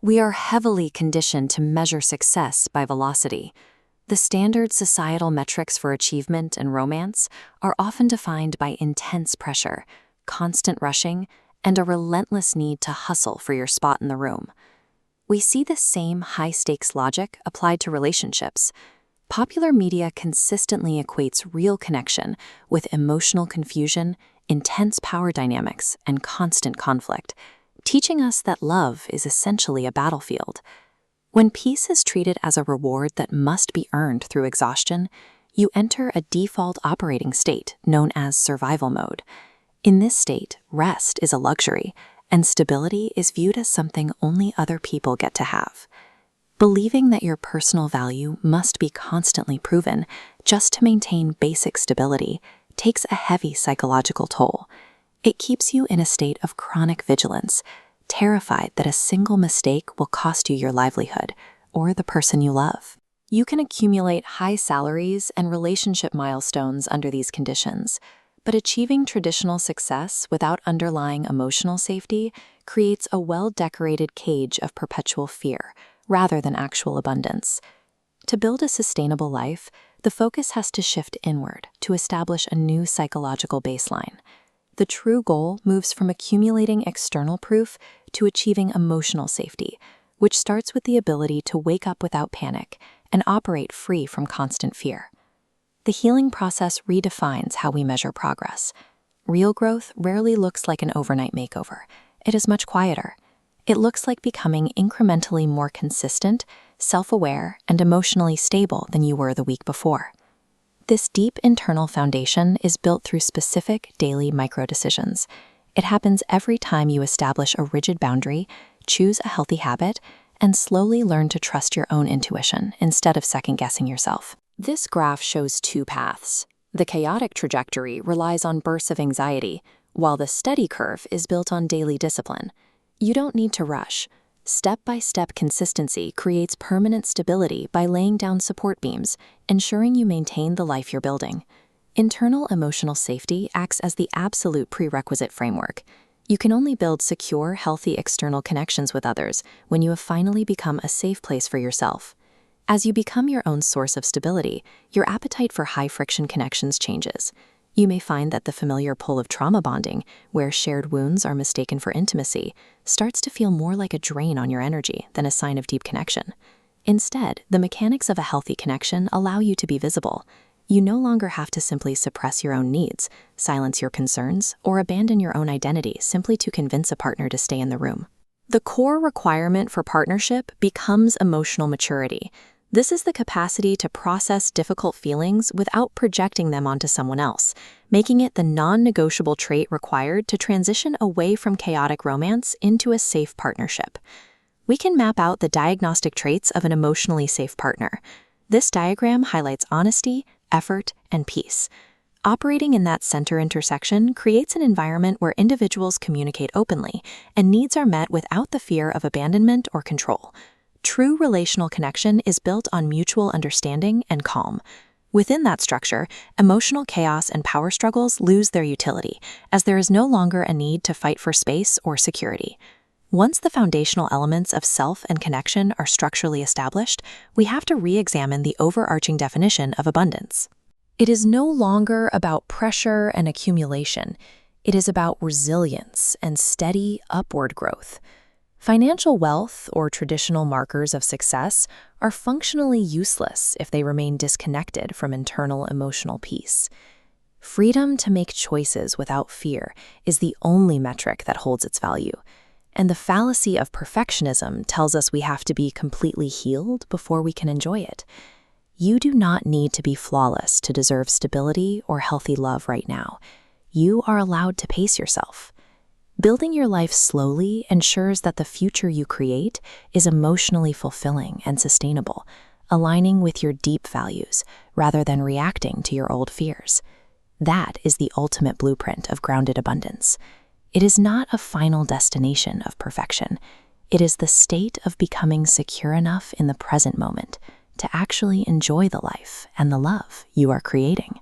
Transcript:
We are heavily conditioned to measure success by velocity. The standard societal metrics for achievement and romance are often defined by intense pressure, constant rushing, and a relentless need to hustle for your spot in the room. We see the same high-stakes logic applied to relationships. Popular media consistently equates real connection with emotional confusion, intense power dynamics, and constant conflict, teaching us that love is essentially a battlefield. When peace is treated as a reward that must be earned through exhaustion, you enter a default operating state known as survival mode. In this state, rest is a luxury, and stability is viewed as something only other people get to have. Believing that your personal value must be constantly proven just to maintain basic stability takes a heavy psychological toll. It keeps you in a state of chronic vigilance, terrified that a single mistake will cost you your livelihood or the person you love. You can accumulate high salaries and relationship milestones under these conditions, but achieving traditional success without underlying emotional safety creates a well-decorated cage of perpetual fear rather than actual abundance. To build a sustainable life, the focus has to shift inward to establish a new psychological baseline. The true goal moves from accumulating external proof to achieving emotional safety, which starts with the ability to wake up without panic and operate free from constant fear. The healing process redefines how we measure progress. Real growth rarely looks like an overnight makeover. It is much quieter. It looks like becoming incrementally more consistent, self-aware, and emotionally stable than you were the week before. This deep internal foundation is built through specific daily micro-decisions. It happens every time you establish a rigid boundary, choose a healthy habit, and slowly learn to trust your own intuition instead of second-guessing yourself. This graph shows two paths. The chaotic trajectory relies on bursts of anxiety, while the steady curve is built on daily discipline. You don't need to rush. Step-by-step consistency creates permanent stability by laying down support beams, ensuring you maintain the life you're building. Internal emotional safety acts as the absolute prerequisite framework. You can only build secure, healthy external connections with others when you have finally become a safe place for yourself. As you become your own source of stability, your appetite for high-friction connections changes. You may find that the familiar pull of trauma bonding, where shared wounds are mistaken for intimacy, starts to feel more like a drain on your energy than a sign of deep connection. Instead, the mechanics of a healthy connection allow you to be visible. You no longer have to simply suppress your own needs, silence your concerns, or abandon your own identity simply to convince a partner to stay in the room. The core requirement for partnership becomes emotional maturity. This is the capacity to process difficult feelings without projecting them onto someone else, making it the non-negotiable trait required to transition away from chaotic romance into a safe partnership. We can map out the diagnostic traits of an emotionally safe partner. This diagram highlights honesty, effort, and peace. Operating in that center intersection creates an environment where individuals communicate openly and needs are met without the fear of abandonment or control. True relational connection is built on mutual understanding and calm. Within that structure, emotional chaos and power struggles lose their utility, as there is no longer a need to fight for space or security. Once the foundational elements of self and connection are structurally established, we have to re-examine the overarching definition of abundance. It is no longer about pressure and accumulation. It is about resilience and steady upward growth. Financial wealth, or traditional markers of success, are functionally useless if they remain disconnected from internal emotional peace. Freedom to make choices without fear is the only metric that holds its value, and the fallacy of perfectionism tells us we have to be completely healed before we can enjoy it. You do not need to be flawless to deserve stability or healthy love right now. You are allowed to pace yourself. Building your life slowly ensures that the future you create is emotionally fulfilling and sustainable, aligning with your deep values rather than reacting to your old fears. That is the ultimate blueprint of grounded abundance. It is not a final destination of perfection. It is the state of becoming secure enough in the present moment to actually enjoy the life and the love you are creating.